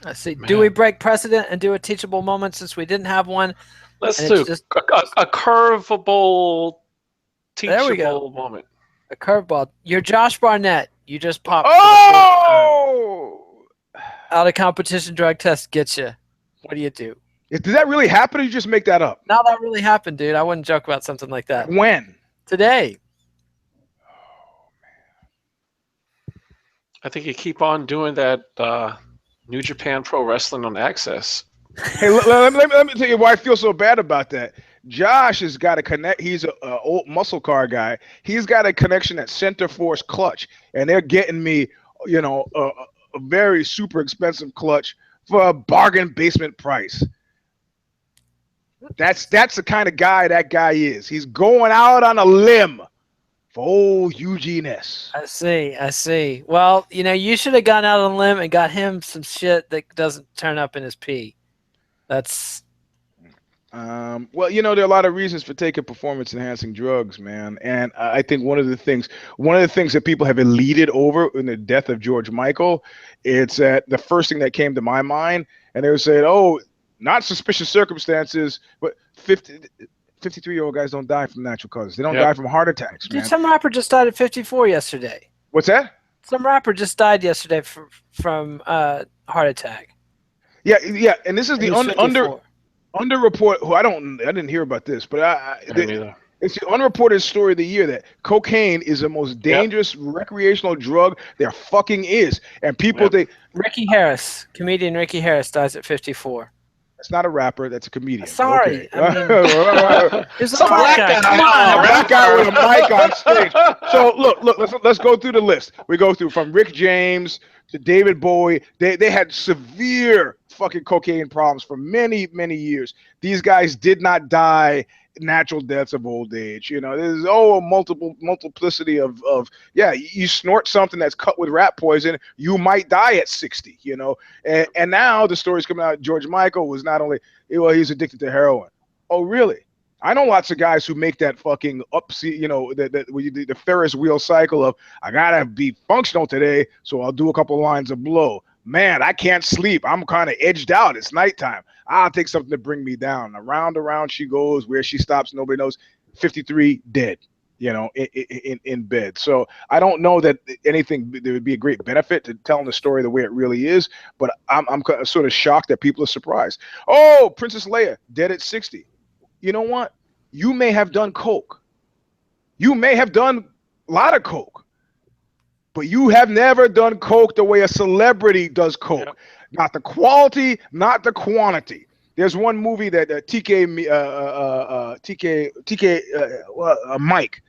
I see. Man. Do we break precedent and do a teachable moment since we didn't have one? Let's And do it's just- a curvable, There we go. teachable moment. A curveball. You're Josh Barnett. You just popped. oh, Out of competition drug test gets you. What do you do? did that really happen, or you just make that up? Now that really happened, dude. I wouldn't joke about something like that. When? Today. I think you keep on doing that New Japan Pro Wrestling on Access. Hey, let me tell you why I feel so bad about that. Josh has got a connect. He's a old muscle car guy. He's got a connection at Center Force Clutch, and they're getting me, a very super expensive clutch for a bargain basement price. That's the kind of guy that guy is. He's going out on a limb for old EUGENE'S. I see. Well, you should have gone out on a limb and got him some shit that doesn't turn up in his pee. That's well, there are a lot of reasons for taking performance-enhancing drugs, man. And I think one of the things that people have eluded over in the death of George Michael, it's that the first thing that came to my mind, and they were saying, "Oh, not suspicious circumstances, but 53-year-old guys don't die from natural causes. They don't die from heart attacks, man." Dude, some rapper just died at 54 yesterday. What's that? Some rapper just died yesterday from heart attack. Yeah, and this is the underreport. Who I didn't hear about this, but it's the unreported story of the year that cocaine is the most dangerous recreational drug there fucking is, and people Ricky Harris, comedian Ricky Harris, dies at 54. That's not a rapper. That's a comedian. Sorry, Okay. There's Some black guy. Come on, a black guy with a mic on stage. So look, let's go through the list. We go through from Rick James to David Bowie. They had severe fucking cocaine problems for many, many years. These guys did not die natural deaths of old age. There's a multiplicity of you snort something that's cut with rat poison, you might die at 60. And now the story's coming out. George Michael was not only he's addicted to heroin. Oh, really? I know lots of guys who make that fucking the Ferris wheel cycle of, I gotta be functional today, so I'll do a couple lines of blow. Man, I can't sleep. I'm kind of edged out. It's nighttime. I'll take something to bring me down. Around she goes. Where she stops, nobody knows. 53 dead, in bed. So I don't know that there would be a great benefit to telling the story the way it really is, but I'm sort of shocked that people are surprised. Oh, Princess Leia, dead at 60. You know what? You may have done coke. You may have done a lot of coke. But you have never done coke the way a celebrity does coke. Yep. Not the quality, not the quantity. There's one movie that Mike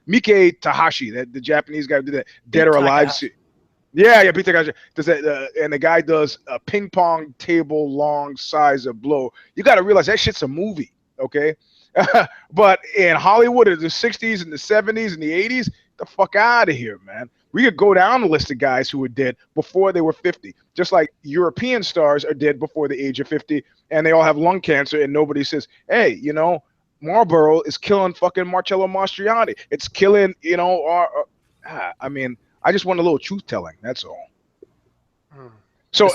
Tahashi, that the Japanese guy who did that Dead or Alive. Yeah, Pete Takahashi does that, and the guy does a ping pong table long size of blow. You got to realize that shit's a movie, okay? But in Hollywood in the 60s and the 70s and the 80s, the fuck out of here, man. We could go down the list of guys who were dead before they were 50. Just like European stars are dead before the age of 50, and they all have lung cancer, and nobody says, hey, Marlboro is killing fucking Marcello Mastroianni. It's killing, I just want a little truth telling. That's all. So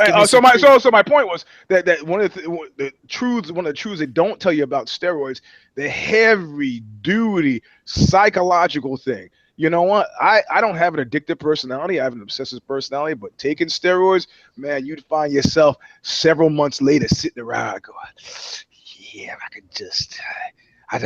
my point was that one of the truths they don't tell you about steroids, the heavy duty psychological thing. You know what? I don't have an addictive personality. I have an obsessive personality, but taking steroids, man, you'd find yourself several months later sitting around going, yeah, I could just, I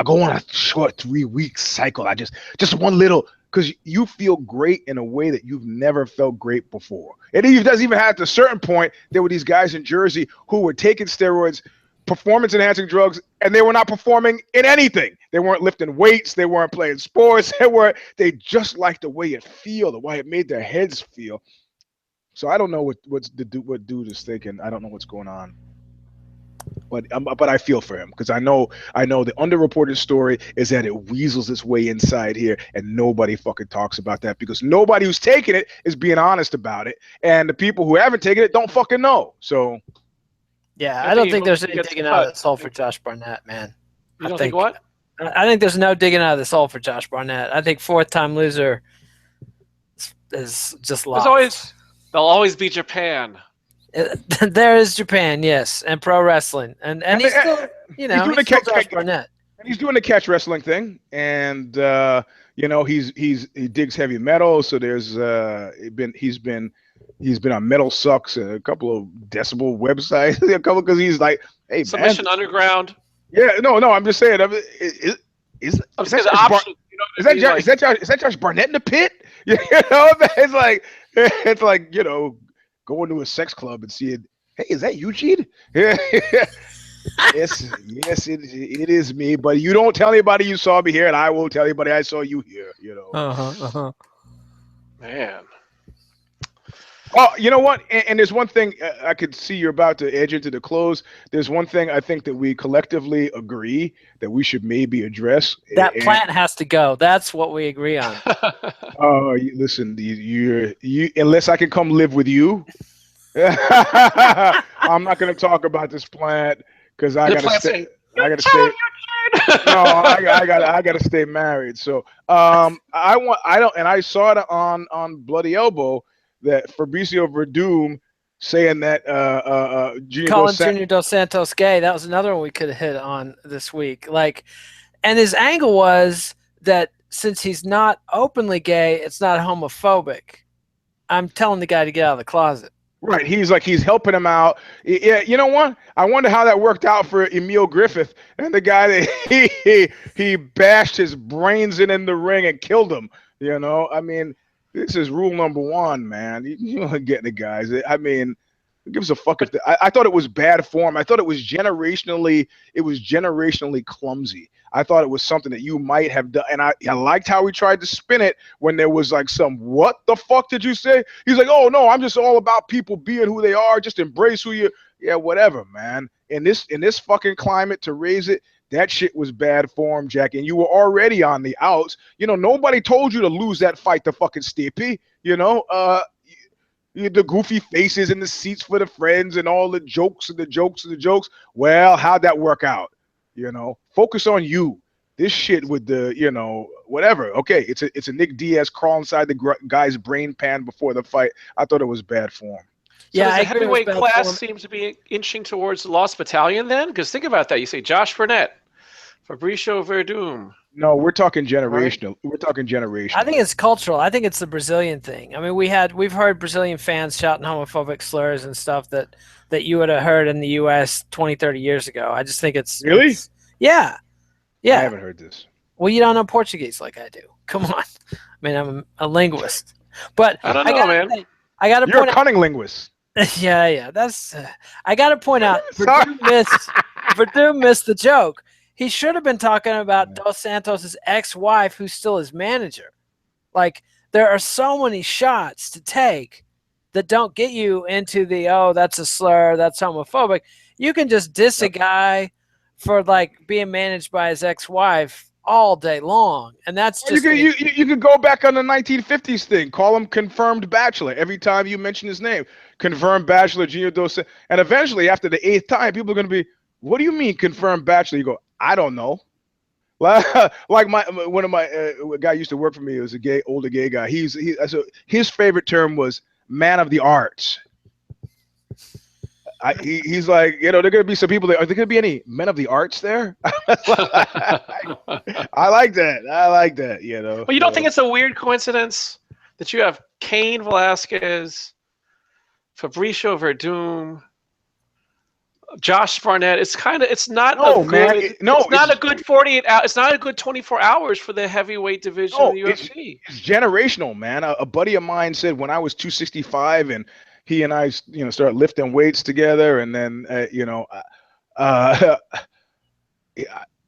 go on a short 3-week cycle. I just one little, because you feel great in a way that you've never felt great before. And it doesn't even have to a certain point. There were these guys in Jersey who were taking steroids, performance-enhancing drugs, and they were not performing in anything. They weren't lifting weights. They weren't playing sports. They just liked the way it feel, the way it made their heads feel. So I don't know what dude is thinking. I don't know what's going on. But I feel for him because I know the underreported story is that it weasels its way inside here, and nobody fucking talks about that because nobody who's taking it is being honest about it, and the people who haven't taken it don't fucking know. So Yeah, I I don't think think he there's any gets digging out of cut. the soul for Josh Barnett, man. You don't think what? I think there's no digging out of the soul for Josh Barnett. I think fourth-time loser is just lost. They'll always be Japan. There is Japan, yes, and pro wrestling, and he's still, he's still Josh Barnett. And he's doing the catch wrestling thing, and he digs heavy metal. So there's he's been on Metal Sucks and a couple of decibel websites, because he's like, hey, Submission man. Underground. Yeah, no, I'm just saying. Is that Josh Barnett in the pit? It's like going to a sex club and seeing, hey, is that Eugene? Yeah. yes, it is me. But you don't tell anybody you saw me here, and I won't tell anybody I saw you here. Man. Oh, you know what? And there's one thing I could see you're about to edge into the close. There's one thing I think that we collectively agree that we should maybe address. That plant has to go. That's what we agree on. Listen, you unless I can come live with you, I'm not going to talk about this plant because I got to stay. I got to stay. No, I got to stay married. So I saw it on Bloody Elbow that Fabricio Verdum saying that Junior Dos Santos gay. That was another one we could have hit on this week. And his angle was that since he's not openly gay, it's not homophobic. I'm telling the guy to get out of the closet. Right. He's helping him out. Yeah. You know what? I wonder how that worked out for Emil Griffith and the guy that he bashed his brains in the ring and killed him. I mean, this is rule number one, man. You don't get the guys. I mean, who gives a fuck if I thought it was bad form. I thought it was generationally clumsy. I thought it was something that you might have done. And I liked how he tried to spin it when there was like what the fuck did you say? He's like, oh no, I'm just all about people being who they are. Just embrace who you. Yeah, whatever, man. In this fucking climate, to raise it, that shit was bad form, Jack. And you were already on the outs. Nobody told you to lose that fight to fucking Stipe. The goofy faces in the seats for the friends and all the jokes. Well, how'd that work out? Focus on you. This shit with the, whatever. Okay, it's a Nick Diaz crawl inside the guy's brain pan before the fight. I thought it was bad form. So yeah, the heavyweight class seems to be inching towards the Lost Battalion then? Because think about that. You say Josh Burnett, Fabricio Verdum. No, we're talking generational. Right? We're talking generational. I think it's cultural. I think it's the Brazilian thing. I mean, we've heard Brazilian fans shouting homophobic slurs and stuff that you would have heard in the U.S. 20, 30 years ago. I just think it's really. Yeah. I haven't heard this. Well, you don't know Portuguese like I do. Come on. I mean, I'm a linguist. But I don't know, man. I got to point out. You're a cunning linguist. Yeah. That's. I got to point out. Verdum missed the joke. He should have been talking about Dos Santos' ex-wife, who's still his manager. There are so many shots to take that don't get you into the, that's a slur, that's homophobic. You can just diss a guy for being managed by his ex-wife all day long, and that's just you could go back on the 1950s thing. Call him confirmed bachelor every time you mention his name. Confirmed bachelor, Junior Dos, and eventually after the 8th time, people are going to be, what do you mean confirmed bachelor? You go, I don't know. One of my guy used to work for me. It was older gay guy. His favorite term was man of the arts. He's like, there are going to be some people there. Are there going to be any men of the arts there? I like that. But you don't think it's a weird coincidence that you have Cain Velasquez, Fabricio Verdum, Josh Barnett? It's not a good 48 hours. It's not a good 24 hours for the heavyweight division of the UFC. It's generational, man. A buddy of mine said when I was 265 and he and I, started lifting weights together, and then,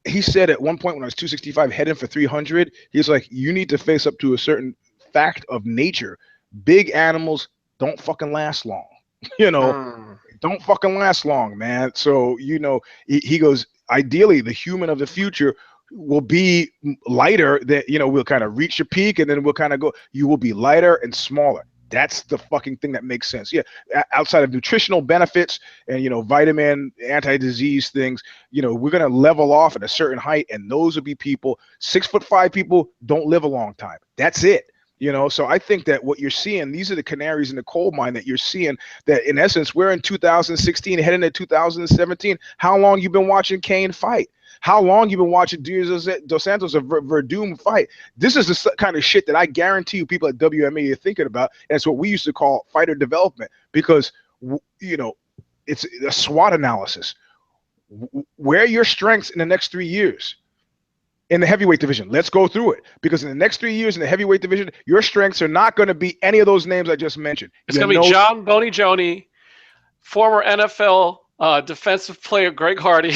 he said at one point when I was 265 heading for 300, he's like, you need to face up to a certain fact of nature. Big animals don't fucking last long, don't fucking last long, man. So, he goes, ideally the human of the future will be lighter, that, we'll kind of reach a peak and then we'll kind of go, you will be lighter and smaller. That's the fucking thing that makes sense. Yeah, outside of nutritional benefits and, you know, vitamin, anti-disease things, you know, we're gonna level off at a certain height, and those would be people. 6'5" people don't live a long time. That's it. You know, so I think that what you're seeing, these are the canaries in the coal mine that you're seeing. That in essence, we're in 2016, heading into 2017. How long you been watching Cain fight? How long you been watching Dos Santos or Verdum fight? This is the kind of shit that I guarantee you people at WME are thinking about. And it's what we used to call fighter development, because, you know, it's a SWOT analysis. Where are your strengths in the next 3 years? In the heavyweight division, let's go through it, because in the next 3 years in the heavyweight division, your strengths are not going to be any of those names I just mentioned. It's going to be John Boney Joni, former NFL defensive player Greg Hardy.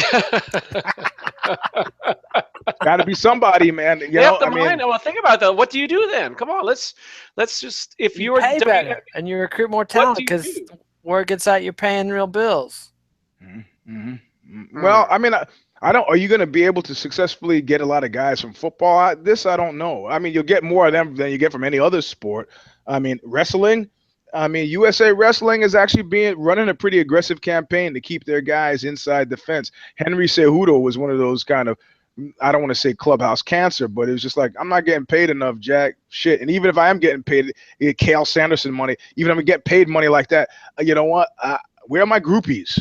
Got to be somebody, man. You know, I mean, well, think about that. What do you do then? Come on, let's just, if you were pay better and you recruit more talent, because word gets out you're paying real bills. Well, I mean, I don't. Are you going to be able to successfully get a lot of guys from football? I don't know. I mean, you'll get more of them than you get from any other sport. I mean, wrestling. I mean, USA Wrestling is actually running a pretty aggressive campaign to keep their guys inside the fence. Henry Cejudo was one of those kind of, I don't want to say clubhouse cancer, but it was just like, I'm not getting paid enough, Jack. Shit. And even if I am getting paid, Kale Sanderson money, even if I get paid money like that, you know what? Where are my groupies?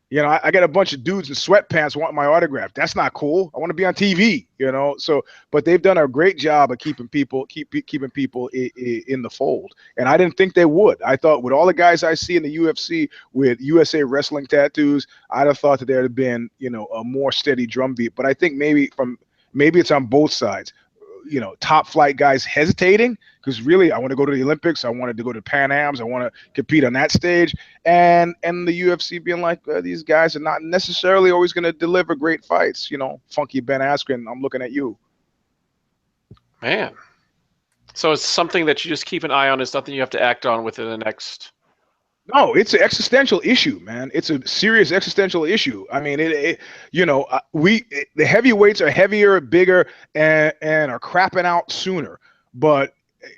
You know, I got a bunch of dudes in sweatpants wanting my autograph. That's not cool. I want to be on TV, you know. So, but they've done a great job of keeping people in the fold. And I didn't think they would. I thought with all the guys I see in the UFC with USA Wrestling tattoos, I'd have thought that there'd have been, you know, a more steady drumbeat. But I think maybe it's on both sides. You know, top flight guys hesitating, because really I want to go to the Olympics, I wanted to go to Pan Ams, I want to compete on that stage, and the UFC being like, these guys are not necessarily always going to deliver great fights. You know, Funky Ben Askren, I'm looking at you, man. So it's something that you just keep an eye on. It's nothing you have to act on within the next. No, it's an existential issue, man. It's a serious existential issue. I mean, you know, the heavyweights are heavier, bigger, and are crapping out sooner. But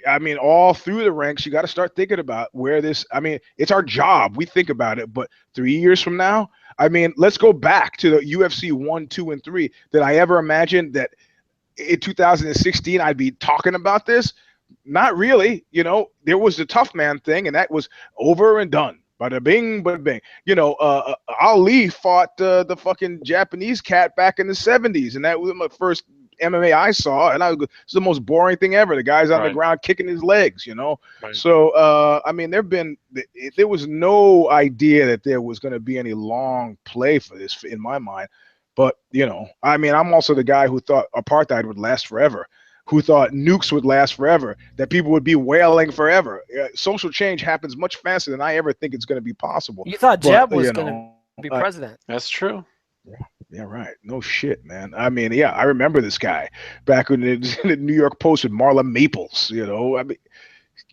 I mean, all through the ranks, you got to start thinking about where this. I mean, it's our job. We think about it, but 3 years from now, I mean, let's go back to the UFC 1, 2, and 3. Did I ever imagine that in 2016 I'd be talking about this? Not really. You know, there was the tough man thing, and that was over and done. Bada bing, bada bing. You know, Ali fought the fucking Japanese cat back in the 70s, and that was my first MMA I saw, and it's the most boring thing ever. The guy's on the ground kicking his legs, you know. Right. So, I mean, there was no idea that there was going to be any long play for this in my mind. But, you know, I mean, I'm also the guy who thought apartheid would last forever, who thought nukes would last forever, that people would be wailing forever. Social change happens much faster than I ever think it's going to be possible. You thought Jeb was going to be president. That's true. Yeah, right. No shit, man. I mean, yeah, I remember this guy back when it was in the New York Post with Marla Maples, you know. I mean,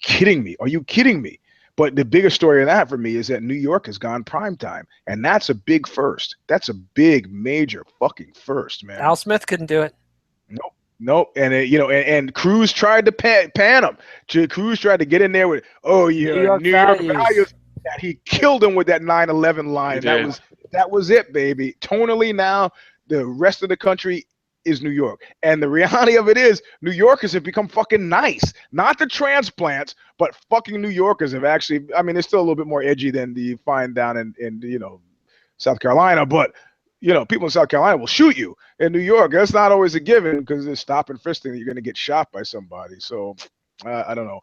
kidding me? Are you kidding me? But the bigger story of that for me is that New York has gone primetime, and that's a big first. That's a big, major fucking first, man. Al Smith couldn't do it. Nope. And you know, and Cruz tried to pan him. Cruz tried to get in there with, New York values. That he killed him with that 9/11 line. That was it, baby. Tonally, now the rest of the country is New York, and the reality of it is, New Yorkers have become fucking nice. Not the transplants, but fucking New Yorkers have actually. I mean, they're still a little bit more edgy than the find down in you know, South Carolina, but. You know, people in South Carolina will shoot you. In New York, that's not always a given, because they're stop and frisking that you're going to get shot by somebody. So I don't know.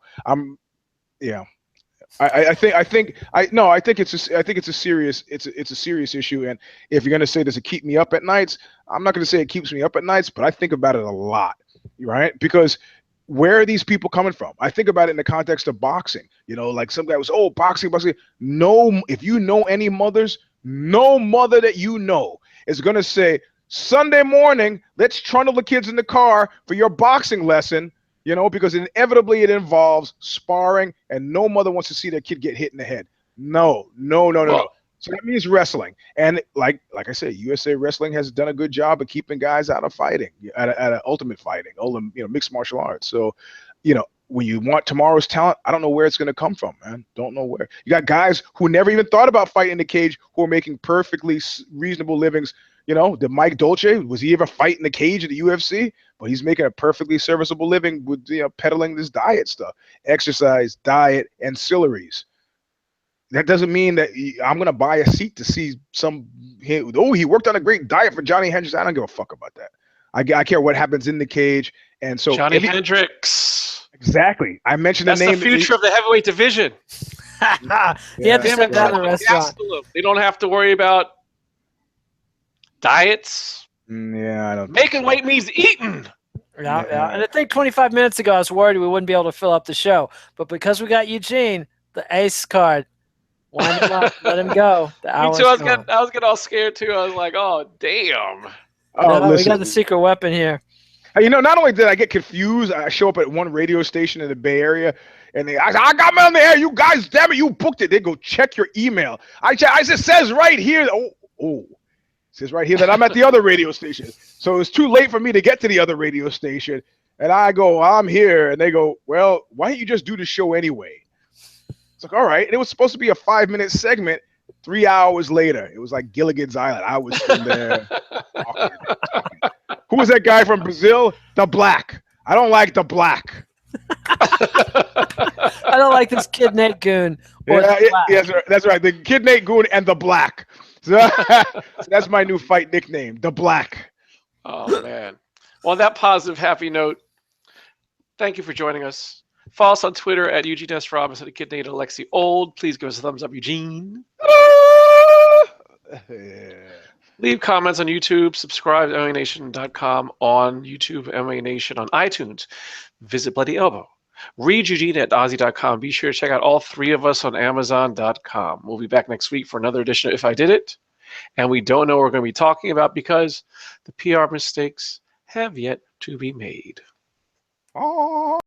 I think it's a serious issue. And if you're going to say, does it keep me up at nights? I'm not going to say it keeps me up at nights, but I think about it a lot, right? Because where are these people coming from? I think about it in the context of boxing. You know, like some guy was, boxing. No, if you know any mothers, no mother that you know is going to say, Sunday morning, let's trundle the kids in the car for your boxing lesson, you know, because inevitably it involves sparring, and no mother wants to see their kid get hit in the head. No. So that means wrestling. And like I said, USA Wrestling has done a good job of keeping guys out of fighting, out of ultimate fighting, you know, mixed martial arts. So, you know, when you want tomorrow's talent, I don't know where it's going to come from, man. Don't know where. You got guys who never even thought about fighting in the cage who are making perfectly reasonable livings. You know, the Mike Dolce, was he ever fighting the cage at the UFC? But he's making a perfectly serviceable living with, you know, peddling this diet stuff, exercise, diet, ancillaries. That doesn't mean that I'm going to buy a seat to see he worked on a great diet for Johnny Hendricks. I don't give a fuck about that. I care what happens in the cage. And so Johnny Hendricks. Exactly. I mentioned That's the name. The future of the heavyweight division. You have to sit down in the restaurant. They don't have to worry about diets. Yeah, I don't. Making weight means eating. Yeah. And I think 25 minutes ago, I was worried we wouldn't be able to fill up the show. But because we got Eugene, the ace card, wind him up, let him go. Me too. I was getting all scared too. I was like, oh, damn. Oh, we got the secret weapon here. You know, not only did I get confused, I show up at one radio station in the Bay Area, and I got me on the air. You guys, damn it, you booked it. They go, check your email. I just says right here. It says right here that I'm at the other radio station. So it's too late for me to get to the other radio station. And I go, I'm here. And they go, well, why don't you just do the show anyway? It's like, all right. And it was supposed to be a 5-minute segment. 3 hours later, it was like Gilligan's Island. I was still there. talking. Who was that guy from Brazil? The Black. I don't like the Black. I don't like this Kid Nate Goon. That's right. The Kid Nate Goon and the Black. So that's my new fight nickname, the Black. Oh, man. Well, on that positive, happy note, thank you for joining us. Follow us on Twitter at EUGENE'S Robinson, the Kid Nate and Alexi Old. Please give us a thumbs up, Eugene. Yeah. Leave comments on YouTube. Subscribe to MMANation.com on YouTube, MMA Nation on iTunes. Visit Bloody Elbow. Read Eugene at Aussie.com. Be sure to check out all 3 of us on Amazon.com. We'll be back next week for another edition of If I Did It. And we don't know what we're going to be talking about because the PR mistakes have yet to be made. Oh.